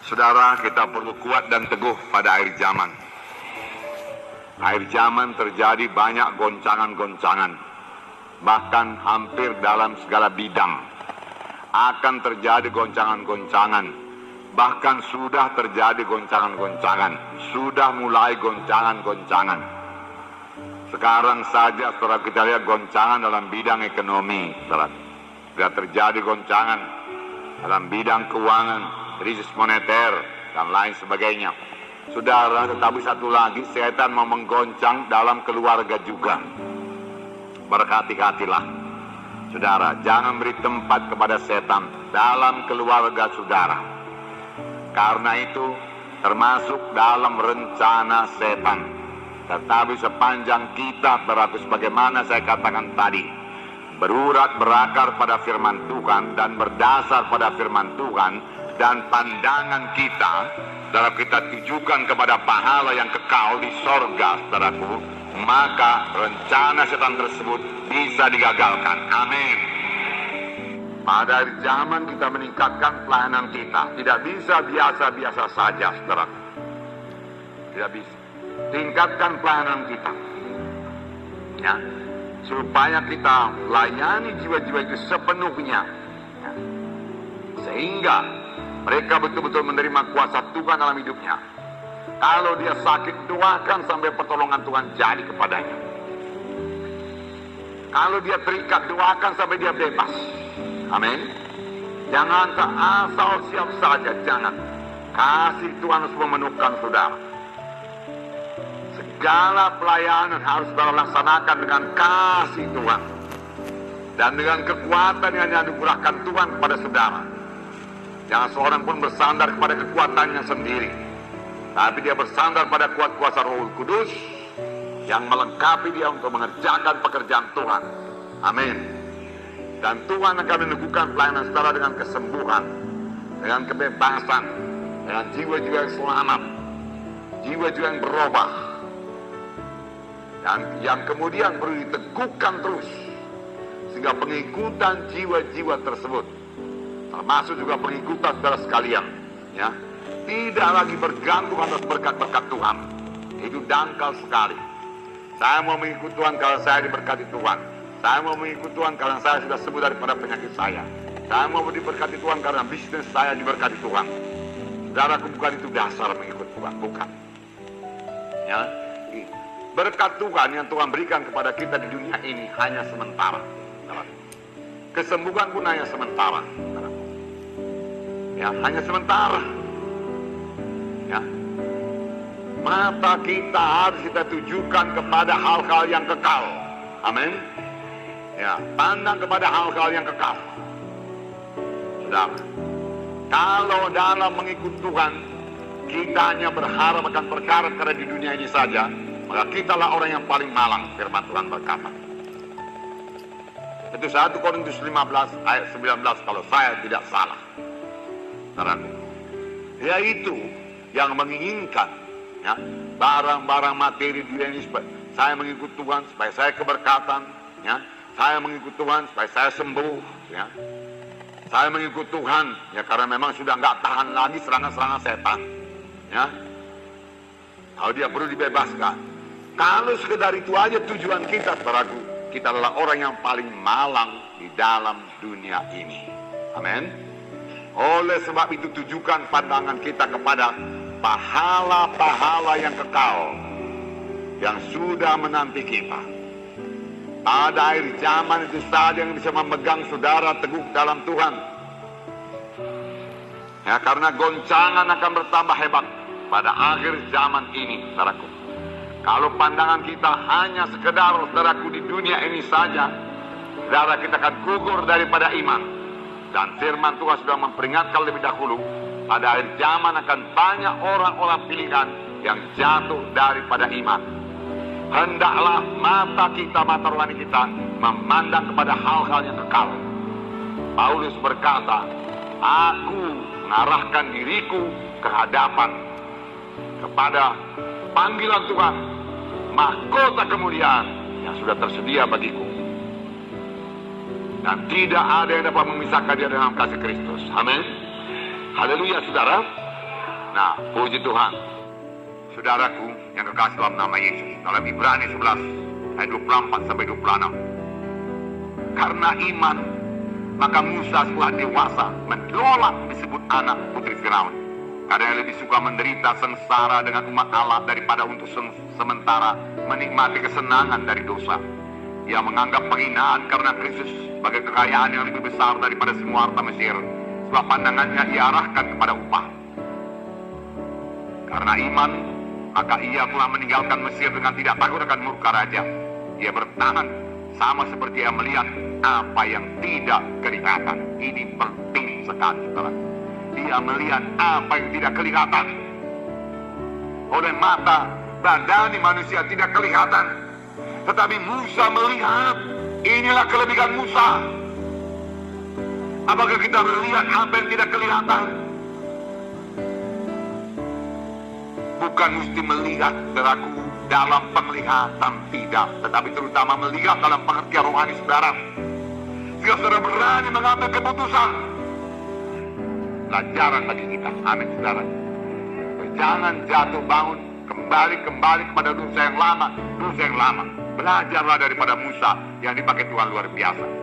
Saudara, kita perlu kuat dan teguh pada akhir zaman. Akhir zaman terjadi banyak goncangan-goncangan. Bahkan hampir dalam segala bidang akan terjadi goncangan-goncangan. Bahkan sudah terjadi goncangan-goncangan. Sudah mulai goncangan-goncangan. Sekarang saja saudara kita lihat goncangan dalam bidang ekonomi. Sudah terjadi goncangan dalam bidang keuangan, krisis moneter, dan lain sebagainya. Saudara, tetapi satu lagi, setan mau menggoncang dalam keluarga juga. Berhati-hatilah. Saudara, jangan beri tempat kepada setan dalam keluarga saudara. Karena itu termasuk dalam rencana setan. Tetapi sepanjang kita berlaku sebagaimana saya katakan tadi, berurat berakar pada firman Tuhan dan berdasar pada firman Tuhan, dan pandangan kita dalam kita tujukan kepada pahala yang kekal di sorga, saudaraku, maka rencana setan tersebut bisa digagalkan. Amin. Pada zaman kita meningkatkan pelayanan kita, tidak bisa biasa-biasa saja, saudaraku. Tidak bisa. Tingkatkan pelayanan kita, ya, supaya kita layani jiwa-jiwa itu sepenuhnya, ya, sehingga mereka betul-betul menerima kuasa Tuhan dalam hidupnya. Kalau dia sakit, doakan sampai pertolongan Tuhan jadi kepadanya. Kalau dia terikat, doakan sampai dia bebas. Amin. Jangan asal siap saja, jangan. Kasih Tuhan harus memenuhkan saudara. Segala pelayanan harus saudara laksanakan dengan kasih Tuhan dan dengan kekuatan yang dianugerahkan Tuhan kepada saudara. Jangan seorang pun bersandar kepada kekuatannya sendiri, tapi dia bersandar pada kuasa Roh Kudus yang melengkapi dia untuk mengerjakan pekerjaan Tuhan. Amin. Dan Tuhan akan meneguhkan pelayanan saudara dengan kesembuhan, dengan kebebasan, dengan jiwa-jiwa yang selamat, jiwa-jiwa yang berubah, dan yang kemudian perlu diteguhkan terus, sehingga pengikutan jiwa-jiwa tersebut, termasuk juga pengikutan saudara sekalian, ya, tidak lagi bergantung atas berkat-berkat Tuhan. Itu dangkal sekali. Saya mau mengikut Tuhan kalau saya diberkati Tuhan. Saya mau mengikut Tuhan karena saya sudah sembuh daripada penyakit saya. Saya mau diberkati Tuhan karena bisnis saya diberkati Tuhan. Saudara, bukan itu dasar mengikut Tuhan, bukan. Ya, berkat Tuhan yang Tuhan berikan kepada kita di dunia ini hanya sementara. Kesembuhan pun hanya sementara. Ya, hanya sementara. Ya. Mata kita harus kita tujukan kepada hal-hal yang kekal. Amin. Ya, pandang kepada hal-hal yang kekal. Saudara, kalau dalam mengikut Tuhan kita hanya berharap akan perkara-perkara di dunia ini saja, maka kitalah orang yang paling malang. Firman Tuhan berkata. Itu 1 Korintus 15 ayat 19 kalau saya tidak salah. Saudaraku, yaitu yang menginginkan, ya, barang-barang materi di dunia ini. Saya mengikut Tuhan supaya saya keberkatan, ya. Saya mengikut Tuhan supaya saya sembuh, ya. Saya mengikut Tuhan, ya, karena memang sudah nggak tahan lagi serangan-serangan setan, ya. Kalau dia perlu dibebaskan. Kalau sekedar itu aja tujuan kita, saudaraku, kita adalah orang yang paling malang di dalam dunia ini. Amin. Oleh sebab itu tujukan pandangan kita kepada pahala-pahala yang kekal yang sudah menanti kita. Pada akhir zaman itu saja yang bisa memegang saudara teguh dalam Tuhan. Ya, karena goncangan akan bertambah hebat pada akhir zaman ini, saudaraku. Kalau pandangan kita hanya sekedar, saudaraku, di dunia ini saja, saudara, kita akan gugur daripada iman. Dan firman Tuhan sudah memperingatkan lebih dahulu, pada akhir zaman akan banyak orang-orang pilihan yang jatuh daripada iman. Hendaklah mata kita, mata rohani kita, memandang kepada hal-hal yang kekal. Paulus berkata, aku mengarahkan diriku ke hadapan kepada panggilan Tuhan, mahkota kemuliaan yang sudah tersedia bagiku. Dan tidak ada yang dapat memisahkan dia dengan kasih Kristus. Amin. Haleluya, saudara. Nah, puji Tuhan. Saudaraku yang kekasih dalam nama Yesus, dalam Ibrani 11 ayat 24 sampai 26. Karena iman, maka Musa setelah dewasa menolak disebut anak putri Firaun. Karena yang lebih suka menderita sengsara dengan umat Allah daripada untuk sementara menikmati kesenangan dari dosa. Ia menganggap penghinaan karena Kristus sebagai kekayaan yang lebih besar daripada semua harta Mesir, sebab pandangannya diarahkan kepada upah. Karena iman, maka ia telah meninggalkan Mesir dengan tidak takut akan murka raja. Ia bertahan sama seperti ia melihat apa yang tidak kelihatan. Ini penting sekali, saudara. Dia melihat apa yang tidak kelihatan. Oleh mata badani manusia tidak kelihatan, tetapi Musa melihat. Inilah kelebihan Musa. Apakah kita melihat apa yang tidak kelihatan? Bukan mesti melihat, saudaraku, dalam penglihatan, tidak, tetapi terutama melihat dalam pengertian rohani saudara, sehingga saudara berani mengambil keputusan. Pelajaran bagi kita, amin saudara. Jangan jatuh bangun kembali kepada dosa yang lama. Belajarlah daripada Musa yang dipakai Tuhan luar biasa.